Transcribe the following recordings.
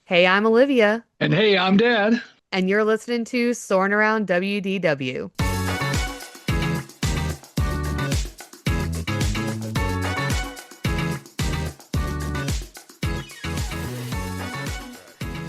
Hey, I'm Olivia, And hey, I'm Dad. and you're listening to Soarin' Around WDW.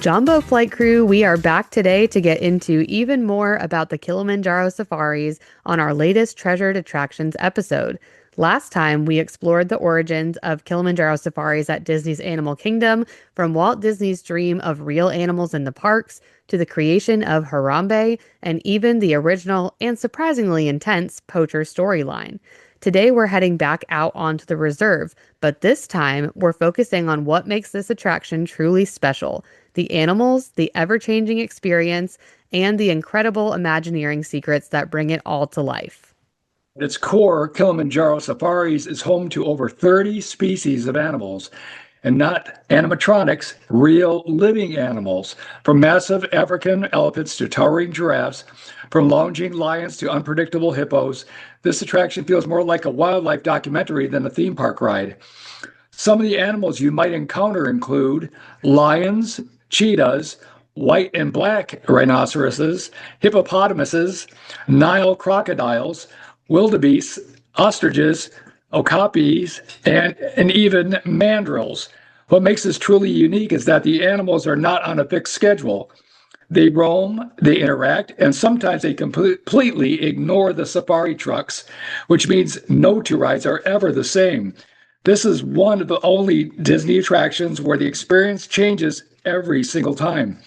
Jambo Flight Crew, we are back today to get into even more about the Kilimanjaro Safaris on our latest Treasured Attractions episode. Last time, we explored the origins of Kilimanjaro Safaris at Disney's Animal Kingdom, from Walt Disney's dream of real animals in the parks to the creation of Harambe and even the original and surprisingly intense poacher storyline. Today, we're heading back out onto the reserve, but this time, we're focusing on what makes this attraction truly special: the animals, the ever-changing experience, and the incredible Imagineering secrets that bring it all to life. At its core, Kilimanjaro Safaris is home to over 30 species of animals, and not animatronics, real living animals, from massive African elephants to towering giraffes, from lounging lions to unpredictable hippos. This attraction feels more like a wildlife documentary than a theme park ride. Some of the animals you might encounter include lions, cheetahs, white and black rhinoceroses, hippopotamuses, Nile crocodiles, wildebeests, ostriches, okapis, and even mandrills. What makes this truly unique is that the animals are not on a fixed schedule. They roam, they interact, and sometimes they completely ignore the safari trucks, which means no two rides are ever the same. This is one of the only Disney attractions where the experience changes every single time.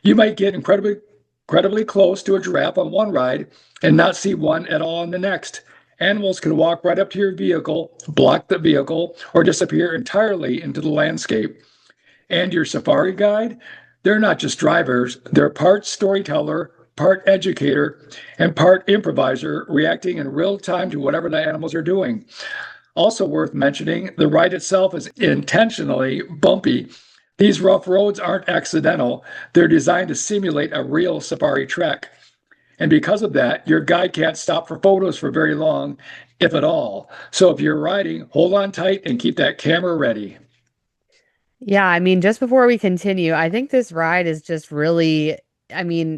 You might get incredibly close to a giraffe on one ride and not see one at all on the next. Animals can walk right up to your vehicle, block the vehicle, or disappear entirely into the landscape. And your safari guide, they're not just drivers, they're part storyteller, part educator, and part improviser, reacting in real time to whatever the animals are doing. Also worth mentioning, the ride itself is intentionally bumpy. These rough roads aren't accidental. They're designed to simulate a real safari trek. And because of that, your guide can't stop for photos for very long, if at all. So if you're riding, hold on tight and keep that camera ready. Yeah, I mean, just before we continue, I think this ride is just really,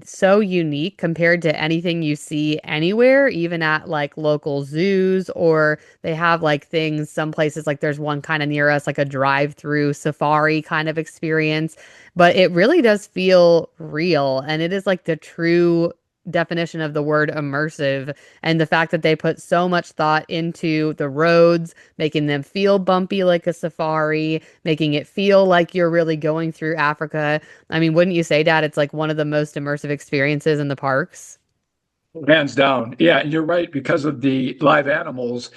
so unique compared to anything you see anywhere, even at like local zoos, or they have like things, some places, like there's one kind of near us, like a drive-through safari kind of experience. But it really does feel real, and it is like the true definition of the word immersive, and the fact that they put so much thought into the roads, making them feel bumpy like a safari, making it feel like you're really going through Africa. I mean, wouldn't you say, Dad, it's like one of the most immersive experiences in the parks? Hands down. Yeah, you're right. Because of the live animals,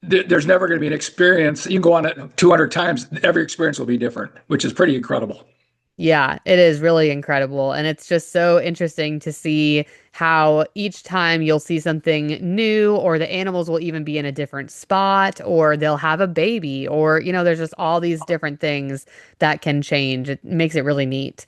there's never going to be an experience. You can go on it 200 times, every experience will be different, which is pretty incredible. Yeah, it is really incredible. And it's just so interesting to see how each time you'll see something new, or the animals will even be in a different spot, or they'll have a baby, or, there's just all these different things that can change. It makes it really neat.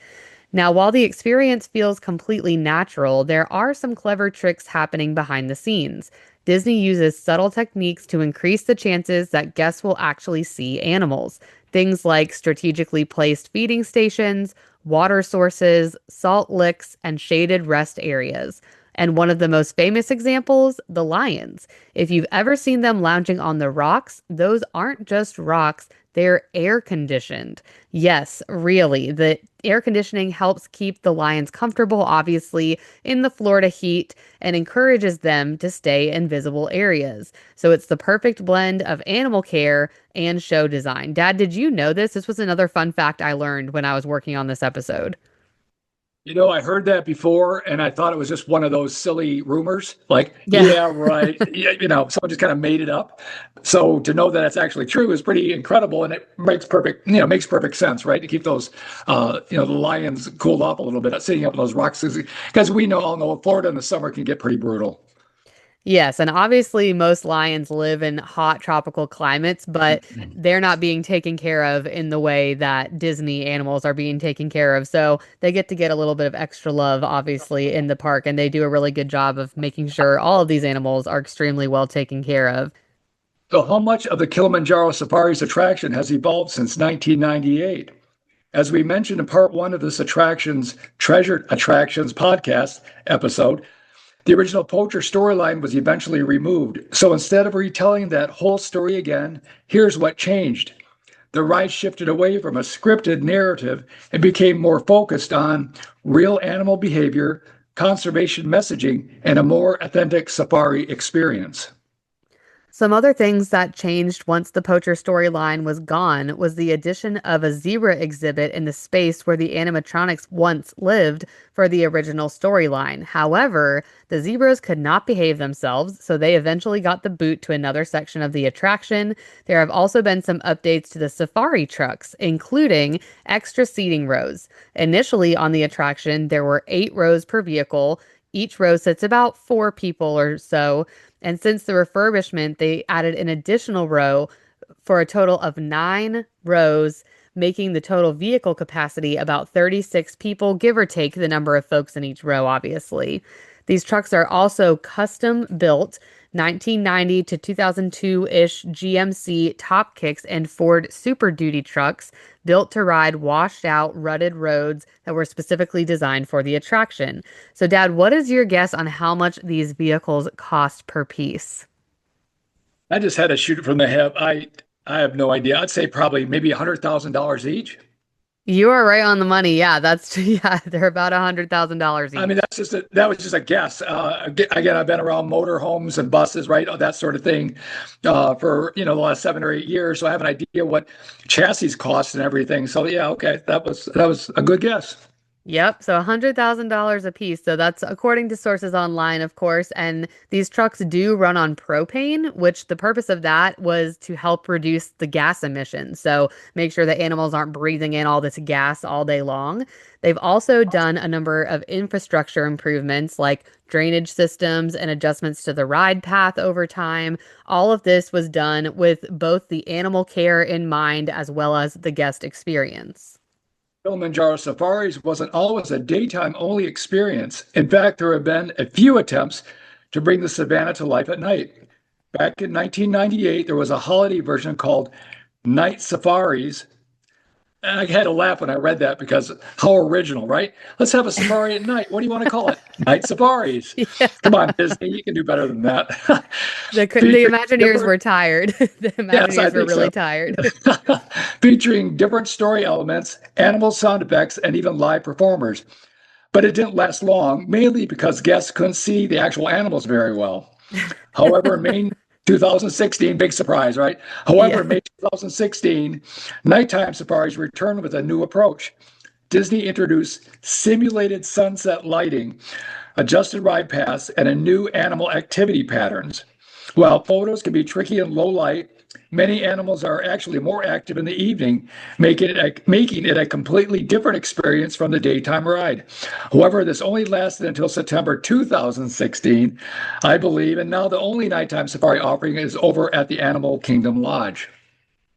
Now, while the experience feels completely natural, there are some clever tricks happening behind the scenes. Disney uses subtle techniques to increase the chances that guests will actually see animals. Things like strategically placed feeding stations, water sources, salt licks, and shaded rest areas. And one of the most famous examples, the lions. If you've ever seen them lounging on the rocks, those aren't just rocks, they're air conditioned. Yes, really. The air conditioning helps keep the lions comfortable, obviously, in the Florida heat, and encourages them to stay in visible areas. So it's the perfect blend of animal care and show design. Dad, did you know this? This was another fun fact I learned when I was working on this episode. I heard that before and I thought it was just one of those silly rumors. Like, Yeah. yeah, right. Yeah, someone just kind of made it up. So to know that it's actually true is pretty incredible. And it makes perfect sense, right? To keep those, the lions cooled off a little bit, sitting up on those rocks. Because we all know Florida in the summer can get pretty brutal. Yes, and obviously most lions live in hot tropical climates, but they're not being taken care of in the way that Disney animals are being taken care of. So they get a little bit of extra love, obviously, in the park, and they do a really good job of making sure all of these animals are extremely well taken care of. So how much of the Kilimanjaro Safaris attraction has evolved since 1998? As we mentioned in part one of this attractions, Treasured Attractions podcast episode, the original poacher storyline was eventually removed. So instead of retelling that whole story again, here's what changed. The ride shifted away from a scripted narrative and became more focused on real animal behavior, conservation messaging, and a more authentic safari experience. Some other things that changed once the poacher storyline was gone was the addition of a zebra exhibit in the space where the animatronics once lived for the original storyline. However, the zebras could not behave themselves, so they eventually got the boot to another section of the attraction. There have also been some updates to the safari trucks, including extra seating rows. Initially on the attraction, there were 8 rows per vehicle. Each row sits about 4 people or so. And since the refurbishment, they added an additional row for a total of 9 rows, making the total vehicle capacity about 36 people, give or take the number of folks in each row, obviously. These trucks are also custom built 1990 to 2002-ish GMC Top Kicks and Ford Super Duty trucks built to ride washed out, rutted roads that were specifically designed for the attraction. So, Dad, what is your guess on how much these vehicles cost per piece? I just had to shoot it from the hip. I have no idea. I'd say probably maybe $100,000 each. You are right on the money. Yeah, yeah, they're about $100,000 I mean, each. that was just a guess. Again, I've been around motorhomes and buses, right, that sort of thing, for the last 7 or 8 years. So I have an idea what chassis cost and everything. So yeah, okay, that was a good guess. Yep, so $100,000 a piece. So that's according to sources online, of course. And these trucks do run on propane, which the purpose of that was to help reduce the gas emissions. So make sure that animals aren't breathing in all this gas all day long. They've also done a number of infrastructure improvements like drainage systems and adjustments to the ride path over time. All of this was done with both the animal care in mind as well as the guest experience. Kilimanjaro Safaris wasn't always a daytime only experience. In fact, there have been a few attempts to bring the savanna to life at night. Back in 1998, there was a holiday version called Night Safaris. And I had to laugh when I read that because how original, right? Let's have a safari at night. What do you want to call it? Night Safaris. Yeah. Come on, Disney, you can do better than that. The Featuring Imagineers different, were tired. The yes, I Imagineers were think really so. tired. Featuring different story elements, animal sound effects, and even live performers. But it didn't last long, mainly because guests couldn't see the actual animals very well. However, in May 2016, big surprise, right? Yeah. However, in May 2016, nighttime safaris returned with a new approach. Disney introduced simulated sunset lighting, adjusted ride paths, and a new animal activity patterns. While photos can be tricky in low light, many animals are actually more active in the evening, making it a completely different experience from the daytime ride. However, this only lasted until September 2016, I believe, and now the only nighttime safari offering is over at the Animal Kingdom Lodge.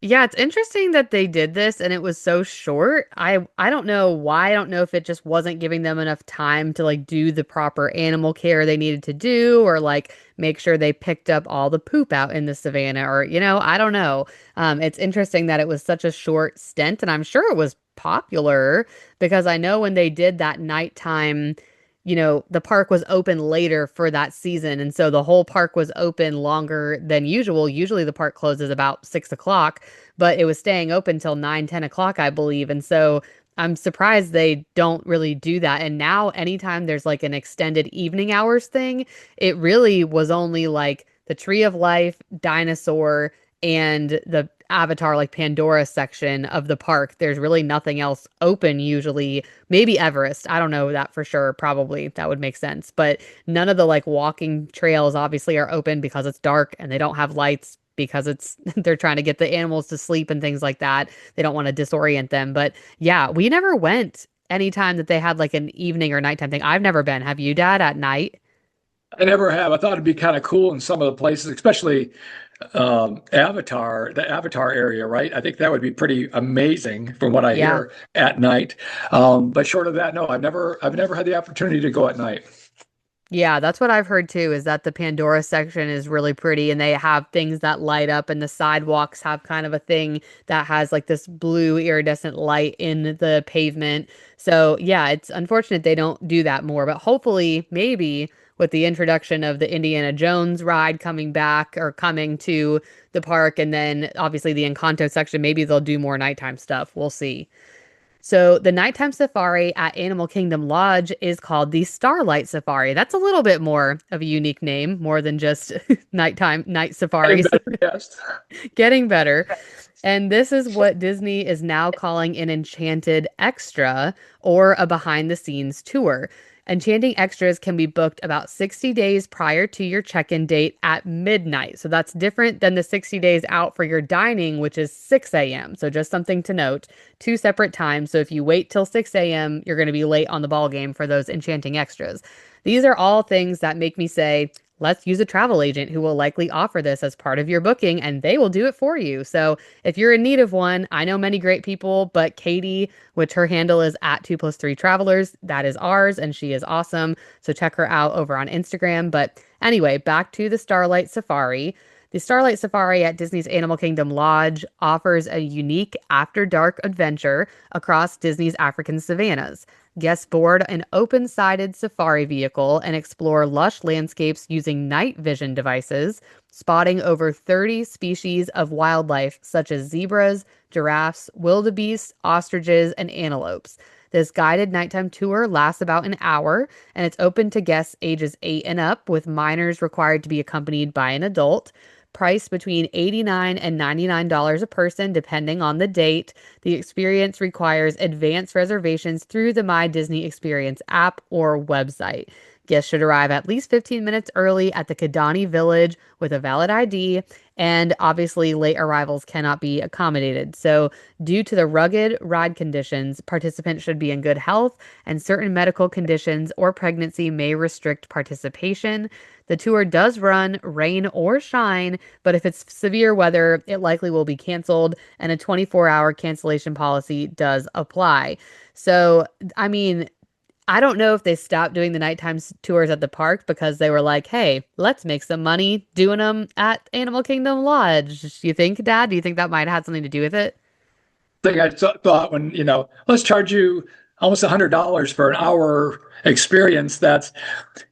Yeah, it's interesting that they did this and it was so short. I don't know why. I don't know if it just wasn't giving them enough time to like do the proper animal care they needed to do or like make sure they picked up all the poop out in the savannah or I don't know. It's interesting that it was such a short stint and I'm sure it was popular because I know when they did that nighttime the park was open later for that season. And so the whole park was open longer than usual. Usually the park closes about 6 o'clock, but it was staying open till 9, 10 o'clock, I believe. And so I'm surprised they don't really do that. And now anytime there's like an extended evening hours thing, it really was only like the Tree of Life, dinosaur, and the Avatar, like Pandora section of the park. There's really nothing else open usually. Maybe Everest. I don't know that for sure. Probably that would make sense. But none of the like walking trails obviously are open because it's dark and they don't have lights because it's they're trying to get the animals to sleep and things like that. They don't want to disorient them. But yeah, we never went anytime that they had like an evening or nighttime thing. I've never been. Have you, Dad, at night? I never have. I thought it'd be kind of cool in some of the places, especially the Avatar area, right? I think that would be pretty amazing from what I Yeah. hear at night. But short of that, no, I've never had the opportunity to go at night. Yeah, that's what I've heard too, is that the Pandora section is really pretty and they have things that light up and the sidewalks have kind of a thing that has like this blue iridescent light in the pavement. So, yeah, it's unfortunate they don't do that more, but hopefully, maybe with the introduction of the Indiana Jones ride coming back or coming to the park and then obviously the Encanto section, maybe they'll do more nighttime stuff. We'll see. So the nighttime safari at Animal Kingdom Lodge is called the Starlight Safari. That's a little bit more of a unique name, more than just nighttime night Getting safaris. better, yes. Getting better. And this is what Disney is now calling an enchanted extra or a behind the scenes tour. Enchanting extras can be booked about 60 days prior to your check-in date at midnight. So that's different than the 60 days out for your dining, which is 6 a.m. So just something to note, two separate times. So if you wait till 6 a.m., you're going to be late on the ball game for those enchanting extras. These are all things that make me say, let's use a travel agent who will likely offer this as part of your booking and they will do it for you. So if you're in need of one, I know many great people, but Katie, which her handle is at 2+3 travelers, that is ours and she is awesome. So check her out over on Instagram. But anyway, back to the Starlight Safari. The Starlight Safari at Disney's Animal Kingdom Lodge offers a unique after dark adventure across Disney's African savannas. Guests board an open-sided safari vehicle and explore lush landscapes using night vision devices, spotting over 30 species of wildlife such as zebras, giraffes, wildebeests, ostriches, and antelopes. This guided nighttime tour lasts about an hour, and it's open to guests ages 8 and up, with minors required to be accompanied by an adult. Priced between $89 and $99 a person, depending on the date. The experience requires advanced reservations through the My Disney Experience app or website. Guests should arrive at least 15 minutes early at the Kidani Village with a valid ID, and obviously late arrivals cannot be accommodated. So, due to the rugged ride conditions, participants should be in good health, and certain medical conditions or pregnancy may restrict participation. The tour does run rain or shine, but if it's severe weather, it likely will be canceled, and a 24-hour cancellation policy does apply. So, I mean, I don't know if they stopped doing the nighttime tours at the park because they were like, hey, let's make some money doing them at Animal Kingdom Lodge. Do you think, Dad? Do you think that might have had something to do with it? Thing I thought when, let's charge you almost $100 for an hour experience. That's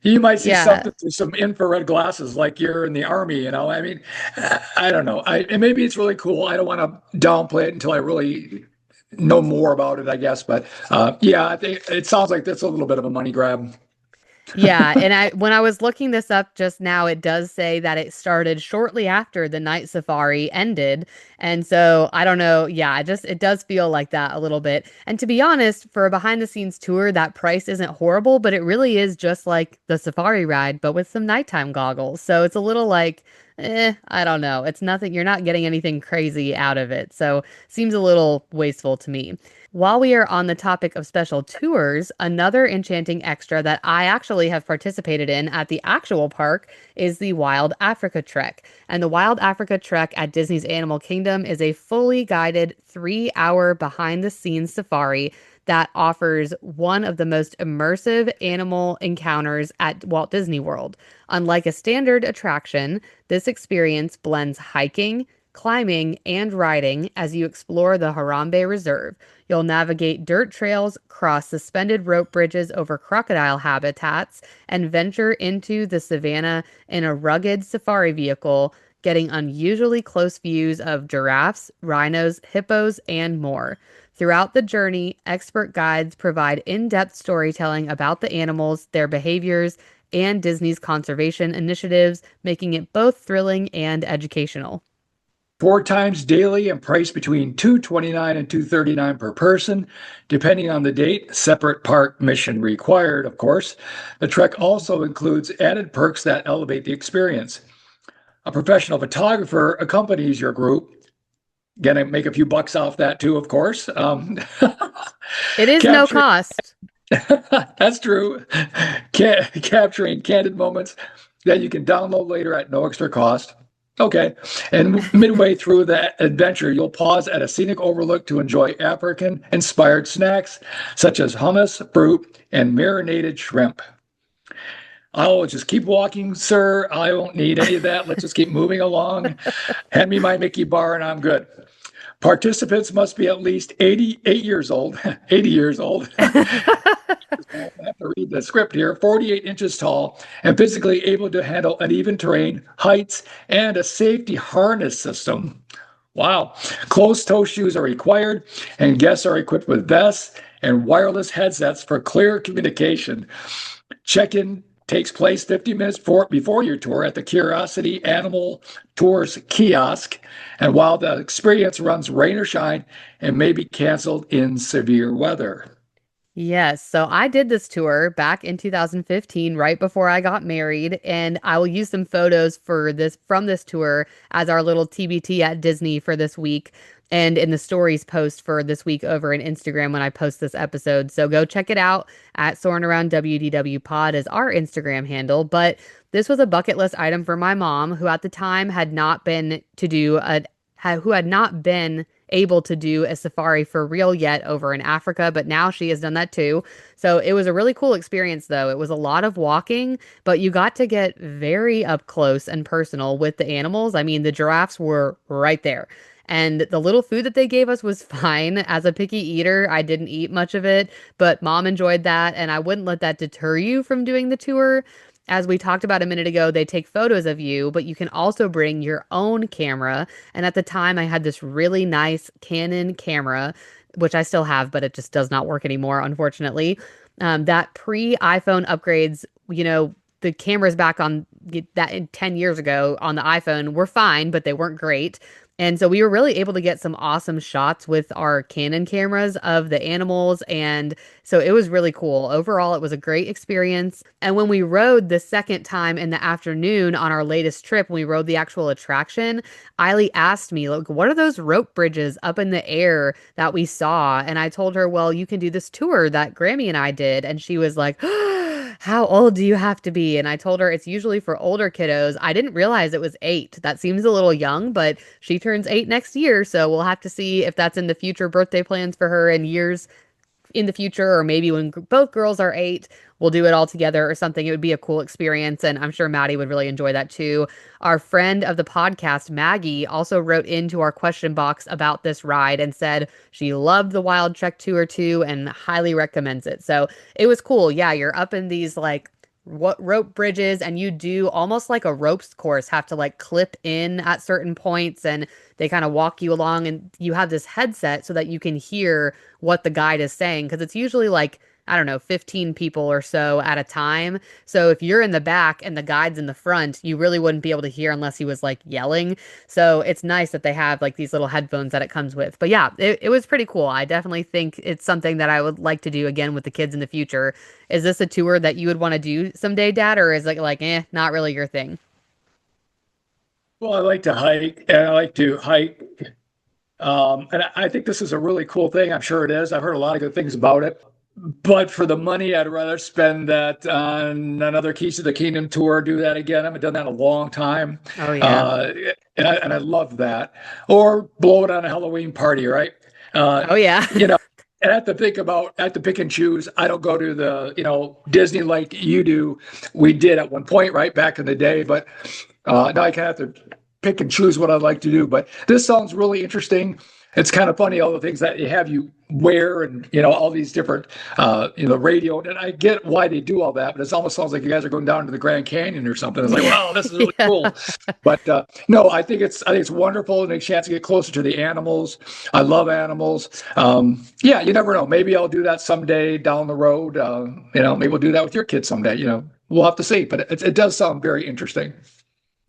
you might see Yeah. something through some infrared glasses like you're in the army. I mean, I don't know. And maybe it's really cool. I don't want to downplay it until I really know more about it, I guess. But yeah, I think it sounds like that's a little bit of a money grab. Yeah, and I when I was looking this up just now, it does say that it started shortly after the night safari ended. And so I don't know. Yeah, it does feel like that a little bit. And to be honest, for a behind the scenes tour, that price isn't horrible, but it really is just like the safari ride, but with some nighttime goggles. So it's a little like, I don't know. It's nothing, you're not getting anything crazy out of it. So seems a little wasteful to me. While we are on the topic of special tours, another enchanting extra that I actually have participated in at the actual park is the Wild Africa Trek. And the Wild Africa Trek at Disney's Animal Kingdom is a fully guided 3-hour behind the scenes safari that offers one of the most immersive animal encounters at Walt Disney World. Unlike a standard attraction, this experience blends hiking, climbing, and riding as you explore the Harambe Reserve. You'll navigate dirt trails, cross suspended rope bridges over crocodile habitats, and venture into the savannah in a rugged safari vehicle, getting unusually close views of giraffes, rhinos, hippos, and more. Throughout the journey, expert guides provide in-depth storytelling about the animals, their behaviors, and Disney's conservation initiatives, making it both thrilling and educational. 4 times daily and priced between $229 and $239 per person, depending on the date. Separate park mission required, of course. The trek also includes added perks that elevate the experience. A professional photographer accompanies your group. Gonna make a few bucks off that too, of course. It is no Capturing cost. that's true. Capturing candid moments that you can download later at no extra cost. Okay. And midway through the adventure, you'll pause at a scenic overlook to enjoy African inspired snacks such as hummus, fruit, and marinated shrimp. I'll just keep walking, sir. I won't need any of that. Let's just keep moving along. Hand me my Mickey bar and I'm good. Participants must be at least 88 years old, 80 years old. I have to read the script here. 48 inches tall and physically able to handle uneven terrain, heights, and a safety harness system. Wow. Closed toe shoes are required, and guests are equipped with vests and wireless headsets for clear communication. Check-in takes place 50 minutes before your tour at the Curiosity Animal Tours kiosk. And while the experience runs rain or shine and may be canceled in severe weather. Yes, so I did this tour back in 2015, right before I got married, and I will use some photos for this from this tour as our little TBT at Disney for this week and in the stories post for this week over in Instagram when I post this episode. So go check it out at Soarin' Around WDW Pod is our Instagram handle. But this was a bucket list item for my mom, who at the time had not been to do a who had not been able to do a safari for real yet over in Africa, but now she has done that too. So it was a really cool experience, though. It was a lot of walking, but you got to get very up close and personal with the animals. I mean, the giraffes were right there. And the little food that they gave us was fine. As a picky eater, I didn't eat much of it, but mom enjoyed that. And I wouldn't let that deter you from doing the tour. As we talked about a minute ago, they take photos of you, but you can also bring your own camera. And at the time, I had this really nice Canon camera, which I still have, but it just does not work anymore, unfortunately. That pre-iPhone upgrades, the cameras back on that 10 years ago on the iPhone were fine, but they weren't great. And so we were really able to get some awesome shots with our Canon cameras of the animals. And so it was really cool. Overall, it was a great experience. And when we rode the second time in the afternoon on our latest trip, when we rode the actual attraction, Eiley asked me, look, what are those rope bridges up in the air that we saw? And I told her, well, you can do this tour that Grammy and I did. And she was like, how old do you have to be? And I told her it's usually for older kiddos. I didn't realize it was 8. That seems a little young, but she turns 8 next year. So we'll have to see if that's in the future birthday plans for her in years in the future, or maybe when both girls are 8, we'll do it all together or something. It would be a cool experience. And I'm sure Maddie would really enjoy that too. Our friend of the podcast, Maggie, also wrote into our question box about this ride and said she loved the Wild Trek Tour too and highly recommends it. So it was cool. Yeah, you're up in these like what rope bridges and you do almost like a ropes course, have to like clip in at certain points and they kind of walk you along and you have this headset so that you can hear what the guide is saying because it's usually like I don't know 15 people or so at a time. So if you're in the back and the guide's in the front, you really wouldn't be able to hear unless he was like yelling. So it's nice that they have like these little headphones that it comes with. But yeah, it was pretty cool. I definitely think it's something that I would like to do again with the kids in the future. Is this a tour that you would want to do someday, Dad, or is it like not really your thing? Well, I like to hike and I like to hike. And I think this is a really cool thing. I'm sure it is. I've heard a lot of good things about it. But for the money, I'd rather spend that on another Keys to the Kingdom tour, do that again. I haven't done that in a long time. Oh yeah. Uh, and I love that. Or blow it on a Halloween party, right? Uh, Oh yeah. you know, and I have to pick and choose. I don't go to the, Disney like you do. We did at one point, right, back in the day. But now I kind of have to pick and choose what I'd like to do. But this sounds really interesting. It's kind of funny, all the things that you wear and, all these different, radio. And I get why they do all that, but it almost sounds like you guys are going down to the Grand Canyon or something. It's like, wow, this is really Yeah. cool. But no, I think it's wonderful and a chance to get closer to the animals. I love animals. Yeah, you never know. Maybe I'll do that someday down the road. Maybe we'll do that with your kids someday. We'll have to see. But it does sound very interesting.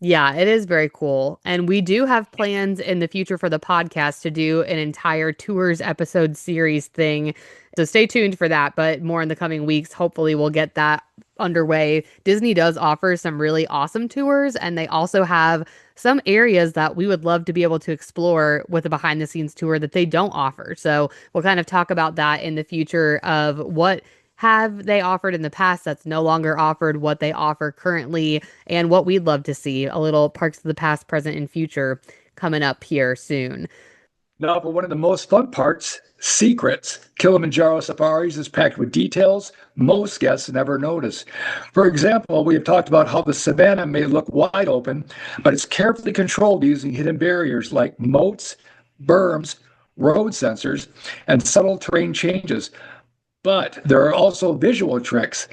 Yeah, it is very cool. And we do have plans in the future for the podcast to do an entire tours episode series thing. So stay tuned for that, but more in the coming weeks. Hopefully, we'll get that underway. Disney does offer some really awesome tours, and they also have some areas that we would love to be able to explore with a behind the scenes tour that they don't offer. So we'll kind of talk about that in the future of what have they offered in the past that's no longer offered, what they offer currently, and what we'd love to see. A little Parks of the Past, Present, and Future coming up here soon. Now, for one of the most fun parts, secrets, Kilimanjaro Safaris is packed with details most guests never notice. For example, we have talked about how the savanna may look wide open, but it's carefully controlled using hidden barriers like moats, berms, road sensors, and subtle terrain changes. But there are also visual tricks.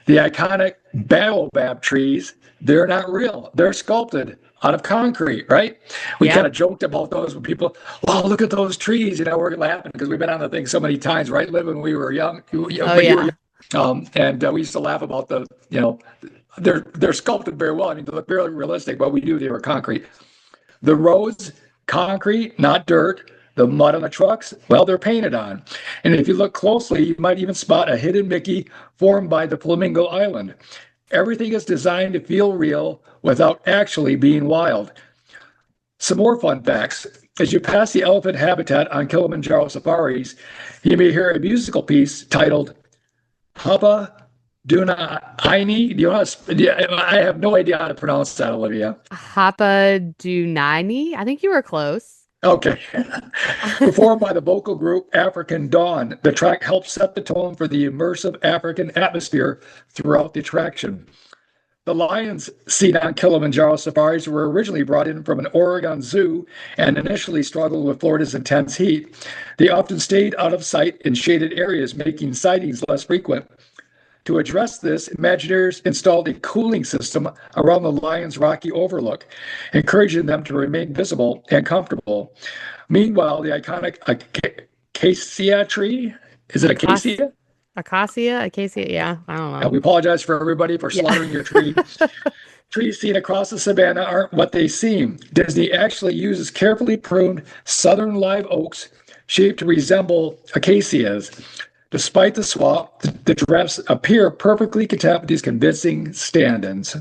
The iconic baobab trees, they're not real. They're sculpted out of concrete, right? We kind Yep. of joked about those when people, wow, look at those trees. We're laughing because we've been on the thing so many times, right? Liv, when we were young, Oh when you were young. yeah. And we used to laugh about they're sculpted very well. I mean, they look very realistic, but we knew they were concrete. The roads, concrete, not dirt. The mud on the trucks, well, they're painted on. And if you look closely, you might even spot a hidden Mickey formed by the Flamingo Island. Everything is designed to feel real without actually being wild. Some more fun facts. As you pass the elephant habitat on Kilimanjaro Safaris, you may hear a musical piece titled Haba Duna Aini. Do you know I have no idea how to pronounce that, Olivia. Hapa Dunani. I think you were close. Okay. Performed by the vocal group African Dawn, the track helps set the tone for the immersive African atmosphere throughout the attraction. The lions seen on Kilimanjaro safaris were originally brought in from an Oregon zoo and initially struggled with Florida's intense heat. They often stayed out of sight in shaded areas, making sightings less frequent. To address this, Imagineers installed a cooling system around the lion's rocky overlook, encouraging them to remain visible and comfortable. Meanwhile, the iconic acacia tree, is it Acacia, acacia? Acacia. Yeah, I don't know. We apologize for everybody for Yeah. slaughtering your tree. Trees seen across the savannah aren't what they seem. Disney actually uses carefully pruned southern live oaks shaped to resemble acacias. Despite the swamp, the giraffes appear perfectly content with these convincing stand-ins.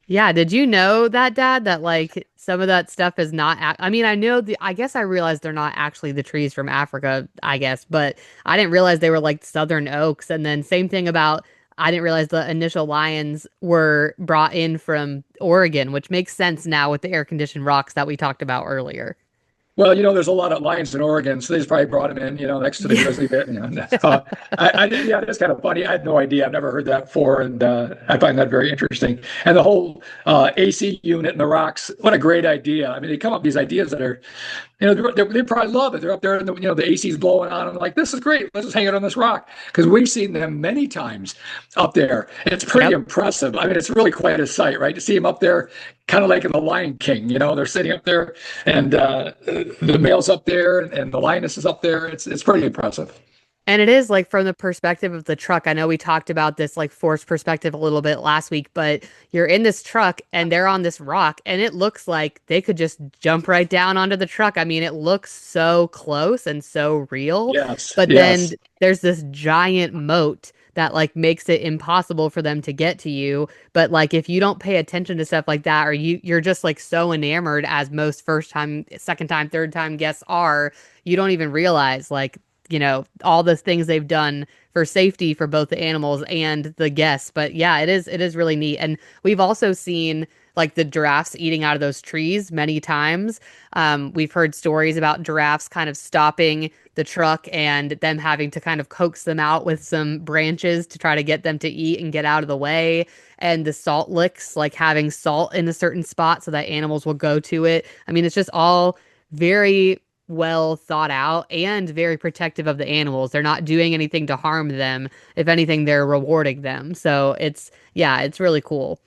Yeah, did you know that, Dad, that like some of that stuff is not I mean, I guess I realized they're not actually the trees from Africa, I guess, but I didn't realize they were like southern oaks. And then same thing about I didn't realize the initial lions were brought in from Oregon, which makes sense now with the air-conditioned rocks that we talked about earlier. Well, there's a lot of lions in Oregon, so they just probably brought him in, next to the Yeah. grizzly bear. Yeah, that's kind of funny. I had no idea. I've never heard that before, and I find that very interesting. And the whole AC unit in the rocks, what a great idea! I mean, they come up with these ideas that are, they probably love it. They're up there, and the AC's blowing on them. Like, this is great. Let's just hang it on this rock because we've seen them many times up there. It's pretty Yep. impressive. I mean, it's really quite a sight, right? To see them up there, kind of like in the Lion King. They're sitting up there, and the male's up there and the lioness is up there. It's pretty impressive. And it is like from the perspective of the truck. I know we talked about this like forced perspective a little bit last week, but you're in this truck and they're on this rock and it looks like they could just jump right down onto the truck. I mean, it looks so close and so real, Yes, but then yes. there's this giant moat that like makes it impossible for them to get to you. But like if you don't pay attention to stuff like that, or you're just like so enamored as most first time, second time, third time guests are, you don't even realize like all the things they've done for safety for both the animals and the guests. But yeah, it is really neat. And we've also seen like the giraffes eating out of those trees many times. We've heard stories about giraffes kind of stopping the truck and them having to kind of coax them out with some branches to try to get them to eat and get out of the way. And the salt licks, like having salt in a certain spot so that animals will go to it. I mean, it's just all very well thought out and very protective of the animals. They're not doing anything to harm them. If anything, they're rewarding them. So it's really cool.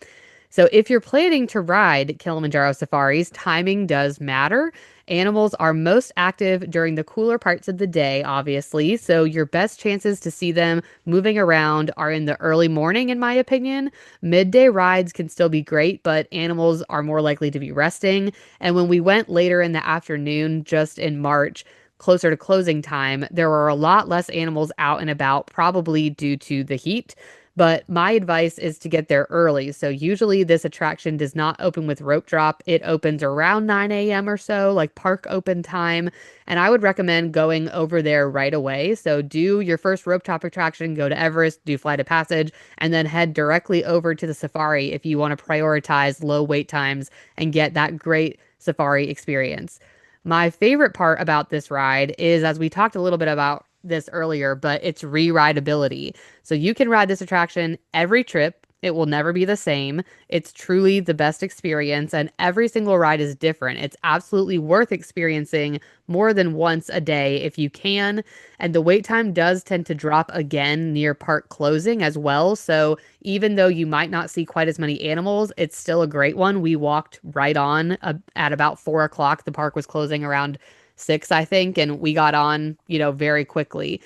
So if you're planning to ride Kilimanjaro safaris, timing does matter. Animals are most active during the cooler parts of the day, obviously. So your best chances to see them moving around are in the early morning, in my opinion. Midday rides can still be great, but animals are more likely to be resting. And when we went later in the afternoon, just in March, closer to closing time, there were a lot less animals out and about, probably due to the heat. But my advice is to get there early. So usually this attraction does not open with rope drop. It opens around 9 a.m. or so, like park open time. And I would recommend going over there right away. So do your first rope top attraction, go to Everest, do Flight of Passage, and then head directly over to the safari if you want to prioritize low wait times and get that great safari experience. My favorite part about this ride is, as we talked a little bit about this earlier, but it's re-rideability. So you can ride this attraction every trip. It will never be the same. It's truly the best experience, and every single ride is different. It's absolutely worth experiencing more than once a day if you can. And the wait time does tend to drop again near park closing as well. So even though you might not see quite as many animals, it's still a great one. We walked right on at about 4 o'clock. The park was closing around 6, I think, and we got on, very quickly.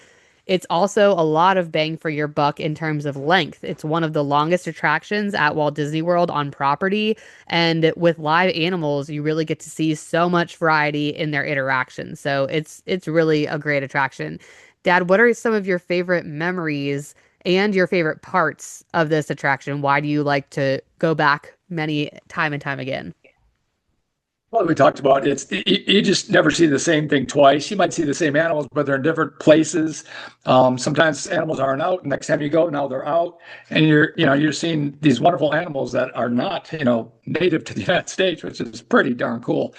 It's also a lot of bang for your buck in terms of length. It's one of the longest attractions at Walt Disney World on property. And with live animals, you really get to see so much variety in their interactions. So it's really a great attraction. Dad, what are some of your favorite memories and your favorite parts of this attraction? Why do you like to go back many time and time again? Well, we talked about you just never see the same thing twice. You might see the same animals, but they're in different places. Sometimes animals aren't out. Next time you go, now they're out, and you're seeing these wonderful animals that are not native to the United States, which is pretty darn cool.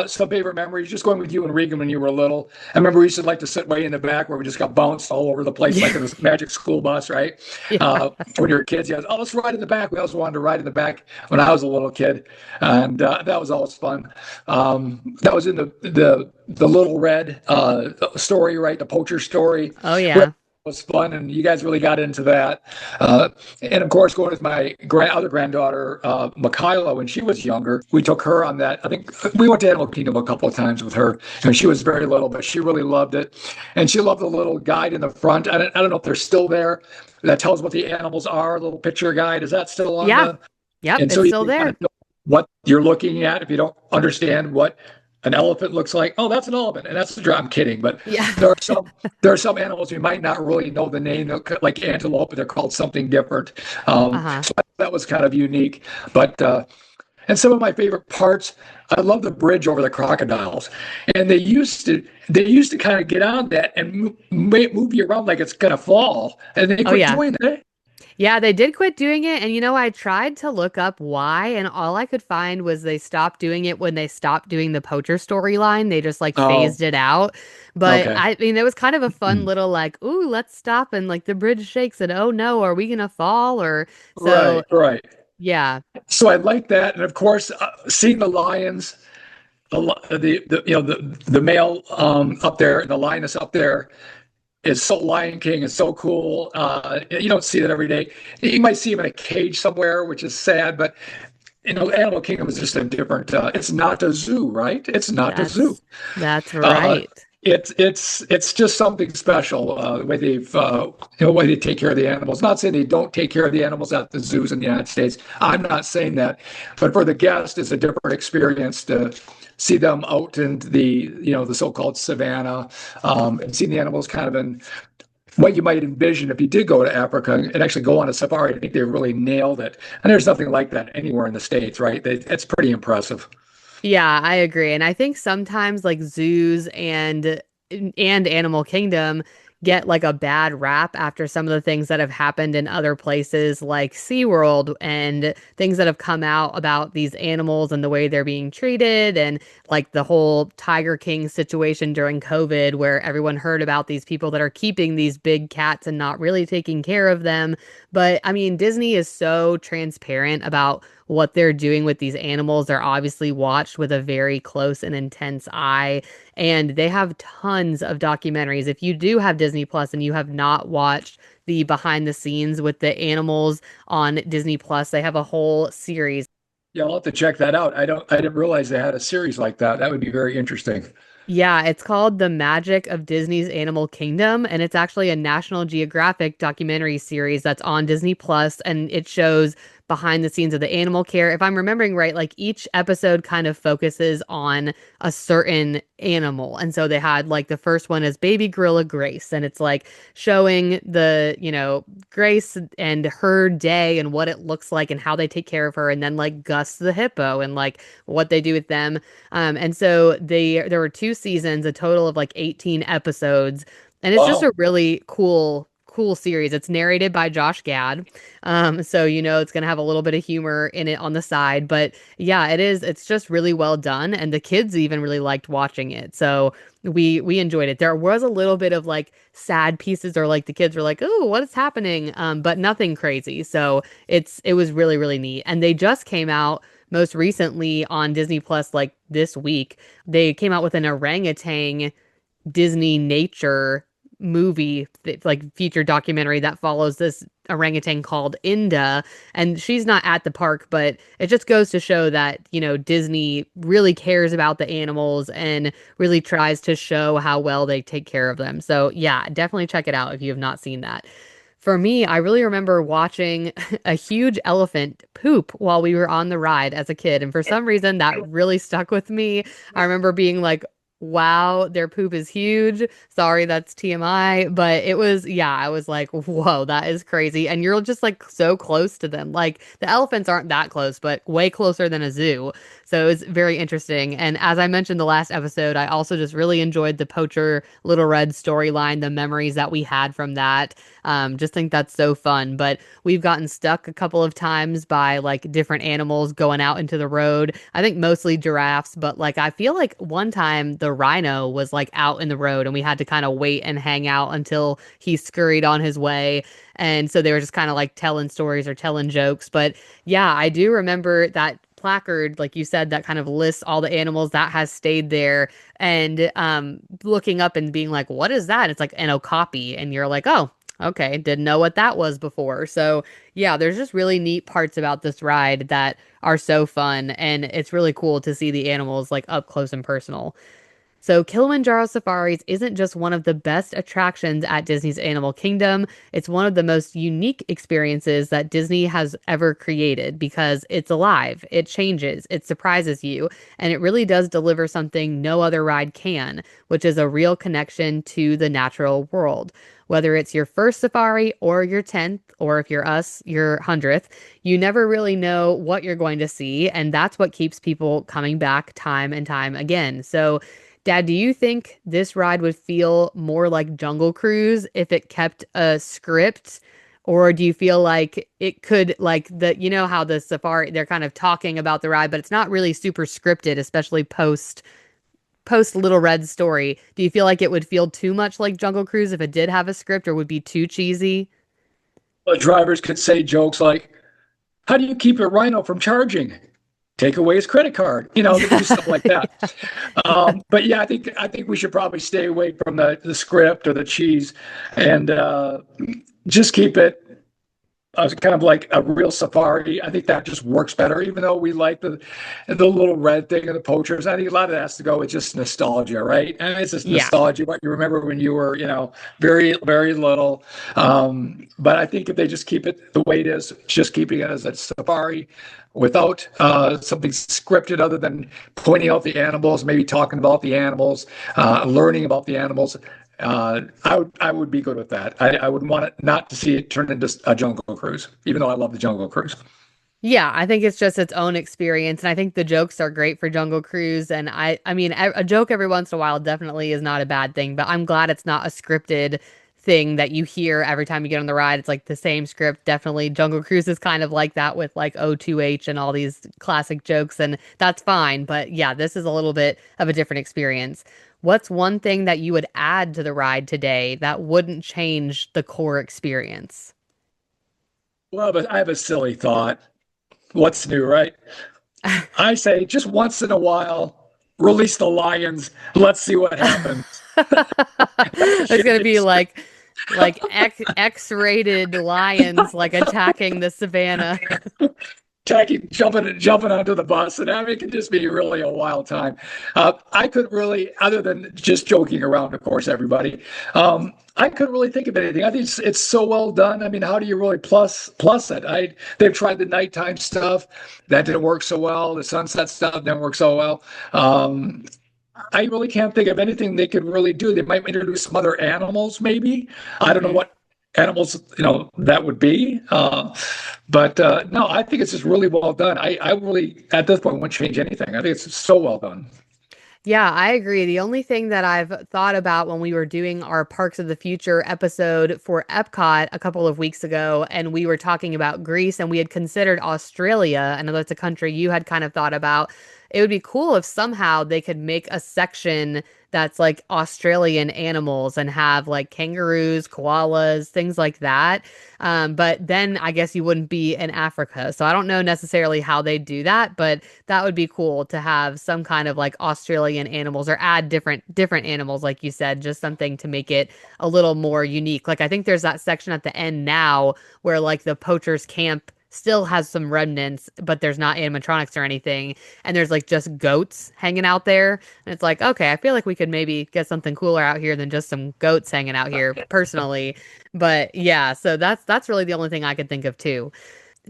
Some favorite memories, just going with you and Regan when you were little. I remember we used to like to sit way in the back where we just got bounced all over the place like Yeah. in this magic school bus, right? Yeah. When you were kids, you guys, oh, let's ride in the back. We also wanted to ride in the back when I was a little kid, and that was always fun. That was in the Little Red story, right? The poacher story. Oh, Well, yeah. was fun, and you guys really got into that. And of course, going with my other granddaughter, Michaela, when she was younger, we took her on that. I think we went to Animal Kingdom a couple of times with her. And she was very little, but she really loved it. And she loved the little guide in the front. I don't know if they're still there. That tells what the animals are, a little picture guide. Is that still on Yeah. the? Yep. And so It's you still can kind there. of know what you're looking at if you don't understand what an elephant looks like. Oh, that's an elephant, and that's the drum. I'm kidding, but Yeah. there are some there are some animals we might not really know the name, like antelope, but they're called something different. Uh-huh. So that was kind of unique. But and some of my favorite parts, I love the bridge over the crocodiles, and they used to kind of get on that and move you around like it's gonna fall, and they Oh, quit yeah. doing that. Yeah, they did quit doing it. And I tried to look up why, and all I could find was they stopped doing it when they stopped doing the poacher storyline. They just like Oh, phased it out. But okay. I mean, it was kind of a fun little like, ooh, let's stop. And like the bridge shakes, and oh no, are we gonna fall? Or so, Right, right. yeah. So I like that, and of course, seeing the lions, the male up there, and the lioness up there is so Lion King is so cool. You don't see that every day. You might see him in a cage somewhere, which is sad, but Animal Kingdom is just a different. It's not a zoo, right? It's not a zoo. That's Uh, right. it's just something special the way the way they take care of the animals. Not saying they don't take care of the animals at the zoos in the United States. I'm not saying that, but for the guest, it's a different experience to see them out in the so-called savanna, and see the animals kind of in what you might envision if you did go to Africa and actually go on a safari. I think they really nailed it, and there's nothing like that anywhere in the States, right? It's pretty impressive. Yeah, I agree. And I think sometimes like zoos and Animal Kingdom get like a bad rap after some of the things that have happened in other places like SeaWorld and things that have come out about these animals and the way they're being treated and like the whole Tiger King situation during COVID where everyone heard about these people that are keeping these big cats and not really taking care of them. But I mean, Disney is so transparent about what they're doing with these animals. They're obviously watched with a very close and intense eye. And they have tons of documentaries. If you do have Disney Plus and you have not watched the behind the scenes with the animals on Disney Plus, they have a whole series. Yeah, I'll have to check that out. I didn't realize they had a series like that. That would be very interesting. Yeah, it's called The Magic of Disney's Animal Kingdom, and it's actually a National Geographic documentary series that's on Disney Plus, and it shows behind the scenes of the animal care. If I'm remembering right, like each episode kind of focuses on a certain animal. And so they had like the first one is baby gorilla Grace, and it's like showing Grace and her day and what it looks like and how they take care of her, and then like Gus the hippo and like what they do with them. And so there were two seasons, a total of like 18 episodes, and it's just Wow. a really cool cool series. It's narrated by Josh Gad. So it's gonna have a little bit of humor in it on the side. But yeah, it is. It's just really well done, and the kids even really liked watching it. So we enjoyed it. There was a little bit of like sad pieces, or like the kids were like, "Oh, what is happening?" But nothing crazy. So it was really, really neat. And they just came out most recently on Disney Plus, like this week. They came out with an orangutan Disney nature movie, like feature documentary that follows this orangutan called Inda. And she's not at the park, but it just goes to show that, Disney really cares about the animals and really tries to show how well they take care of them. So yeah, definitely check it out if you have not seen that. For me, I really remember watching a huge elephant poop while we were on the ride as a kid. And for some reason, that really stuck with me. I remember being like, wow, their poop is huge. Sorry, that's TMI. But it was, yeah, I was like, whoa, that is crazy. And you're just like so close to them. Like the elephants aren't that close, but way closer than a zoo. So it was very interesting. And as I mentioned the last episode, I also just really enjoyed the Poacher Little Red storyline, the memories that we had from that. Just think that's so fun. But we've gotten stuck a couple of times by like different animals going out into the road. I think mostly giraffes, but like I feel like one time the rhino was like out in the road and we had to kind of wait and hang out until he scurried on his way. And so they were just kind of like telling stories or telling jokes. But yeah, I do remember that placard, like you said, that kind of lists all the animals that has stayed there, and looking up and being like, what is that? It's like an okapi, and you're like, oh, okay, didn't know what that was before. So yeah, there's just really neat parts about this ride that are so fun, and it's really cool to see the animals like up close and personal. So, Kilimanjaro Safaris isn't just one of the best attractions at Disney's Animal Kingdom, it's one of the most unique experiences that Disney has ever created because it's alive, it changes, it surprises you, and it really does deliver something no other ride can, which is a real connection to the natural world. Whether it's your first safari or your 10th, or if you're us, your 100th, you never really know what you're going to see, and that's what keeps people coming back time and time again. So, Dad, do you think this ride would feel more like Jungle Cruise if it kept a script? Or do you feel like it could, like how the safari, they're kind of talking about the ride, but it's not really super scripted, especially post Little Red story. Do you feel like it would feel too much like Jungle Cruise if it did have a script, or would be too cheesy? The drivers could say jokes like, "How do you keep a rhino from charging? Take away his credit card." They could do stuff like that. But yeah, I think we should probably stay away from the script or the cheese, and just keep it kind of like a real safari. I think that just works better, even though we like the little red thing and the poachers. I think a lot of that has to go with just nostalgia, right? And it's just Yeah. nostalgia, what you remember when you were, very, very little. But I think if they just keep it the way it is, just keeping it as a safari without something scripted other than pointing out the animals, maybe talking about the animals, learning about the animals. I would be good with that. I would want it not to see it turn into a Jungle Cruise, even though I love the Jungle Cruise. Yeah, I think it's just its own experience, and I think the jokes are great for Jungle Cruise. And I mean, a joke every once in a while definitely is not a bad thing. But I'm glad it's not a scripted thing that you hear every time you get on the ride. It's like the same script. Definitely, Jungle Cruise is kind of like that with like O2H and all these classic jokes, and that's fine. But yeah, this is a little bit of a different experience. What's one thing that you would add to the ride today that wouldn't change the core experience? Well, but I have a silly thought. What's new, right? I say just once in a while, release the lions. Let's see what happens. That could It's gonna change be the like X-rated lions like attacking the savannah. attacking, jumping onto the bus, and I mean, it can just be really a wild time. I couldn't really, other than just joking around, of course, everybody. I couldn't really think of anything. I think it's so well done. I mean, how do you really plus it? They've tried the nighttime stuff, that didn't work so well. The sunset stuff didn't work so well. I really can't think of anything they could really do. They might introduce some other animals, maybe. I don't know Hmm. what animals that would be. But no, I think it's just really well done. I really, at this point, wouldn't change anything. I think it's so well done. Yeah, I agree. The only thing that I've thought about when we were doing our Parks of the Future episode for Epcot a couple of weeks ago, and we were talking about Greece, and we had considered Australia. I know that's a country you had kind of thought about. It would be cool if somehow they could make a section that's like Australian animals and have like kangaroos, koalas, things like that. But then I guess you wouldn't be in Africa. So I don't know necessarily how they do that, but that would be cool to have some kind of like Australian animals or add different animals, like you said, just something to make it a little more unique. Like I think there's that section at the end now where like the poacher's camp still has some remnants, but there's not animatronics or anything. And there's like just goats hanging out there. And it's like, okay, I feel like we could maybe get something cooler out here than just some goats hanging out here personally. But yeah, so that's really the only thing I could think of too.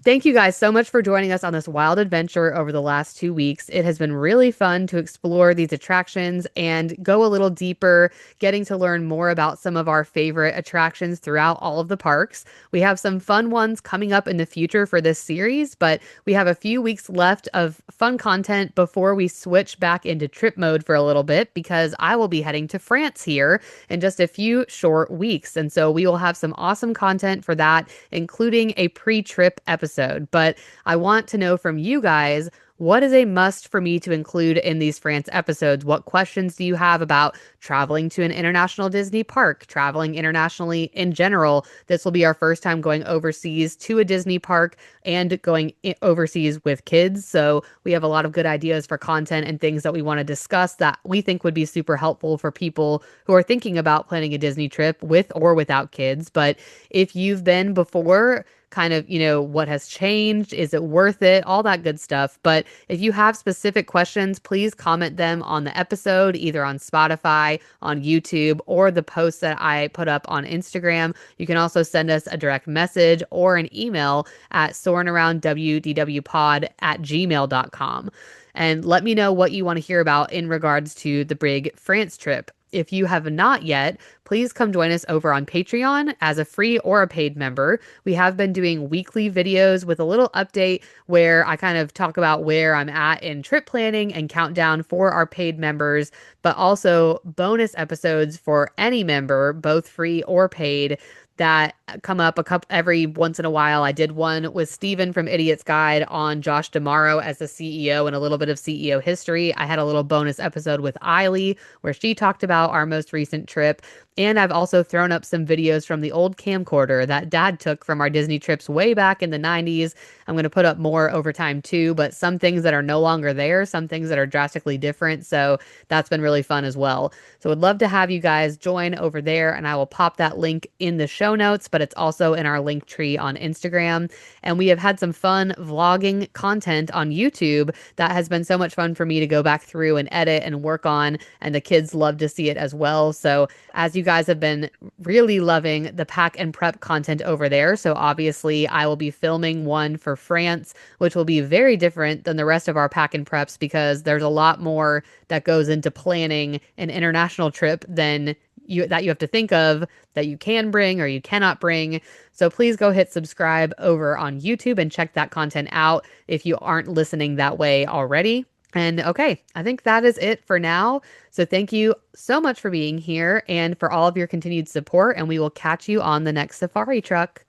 Thank you guys so much for joining us on this wild adventure over the last 2 weeks. It has been really fun to explore these attractions and go a little deeper, getting to learn more about some of our favorite attractions throughout all of the parks. We have some fun ones coming up in the future for this series, but we have a few weeks left of fun content before we switch back into trip mode for a little bit because I will be heading to France here in just a few short weeks. And so we will have some awesome content for that, including a pre-trip episode. But I want to know from you guys, what is a must for me to include in these France episodes? What questions do you have about traveling to an international Disney park, traveling internationally in general? This will be our first time going overseas to a Disney park and going overseas with kids. So we have a lot of good ideas for content and things that we want to discuss that we think would be super helpful for people who are thinking about planning a Disney trip with or without kids. But if you've been before, kind of, what has changed? Is it worth it? All that good stuff. But if you have specific questions, please comment them on the episode, either on Spotify, on YouTube, or the post that I put up on Instagram. You can also send us a direct message or an email at soarinaroundwdwpod@gmail.com. And let me know what you want to hear about in regards to the big France trip. If you have not yet, please come join us over on Patreon as a free or a paid member. We have been doing weekly videos with a little update where I kind of talk about where I'm at in trip planning and countdown for our paid members, but also bonus episodes for any member, both free or paid, that come up a couple every once in a while. I did one with Steven from Idiot's Guide on Josh D'Amaro as the CEO and a little bit of CEO history. I had a little bonus episode with Eiley where she talked about our most recent trip. And I've also thrown up some videos from the old camcorder that Dad took from our Disney trips way back in the 90s. I'm going to put up more over time too, but some things that are no longer there, some things that are drastically different. So that's been really fun as well. So would love to have you guys join over there, and I will pop that link in the show notes, but it's also in our link tree on Instagram. And we have had some fun vlogging content on YouTube that has been so much fun for me to go back through and edit and work on, and the kids love to see it as well. So as you guys have been really loving the pack and prep content over there. So obviously I will be filming one for France, which will be very different than the rest of our pack and preps because there's a lot more that goes into planning an international trip than you have to think of that you can bring or you cannot bring. So please go hit subscribe over on YouTube and check that content out if you aren't listening that way already. And okay, I think that is it for now. So thank you so much for being here and for all of your continued support. And we will catch you on the next safari truck.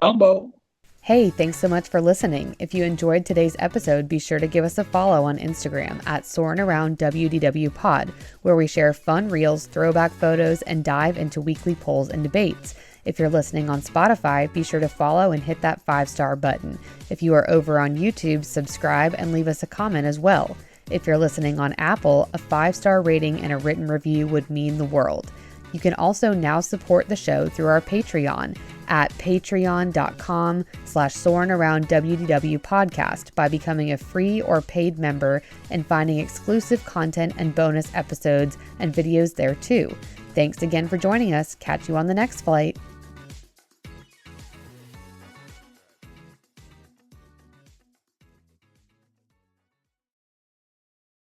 Jambo. Hey, thanks so much for listening. If you enjoyed today's episode, be sure to give us a follow on Instagram at SoarinAroundWDWPod, where we share fun reels, throwback photos, and dive into weekly polls and debates. If you're listening on Spotify, be sure to follow and hit that 5-star button. If you are over on YouTube, subscribe and leave us a comment as well. If you're listening on Apple, a 5-star rating and a written review would mean the world. You can also now support the show through our Patreon at patreon.com/SoarinAroundWDW podcast by becoming a free or paid member and finding exclusive content and bonus episodes and videos there too. Thanks again for joining us. Catch you on the next flight.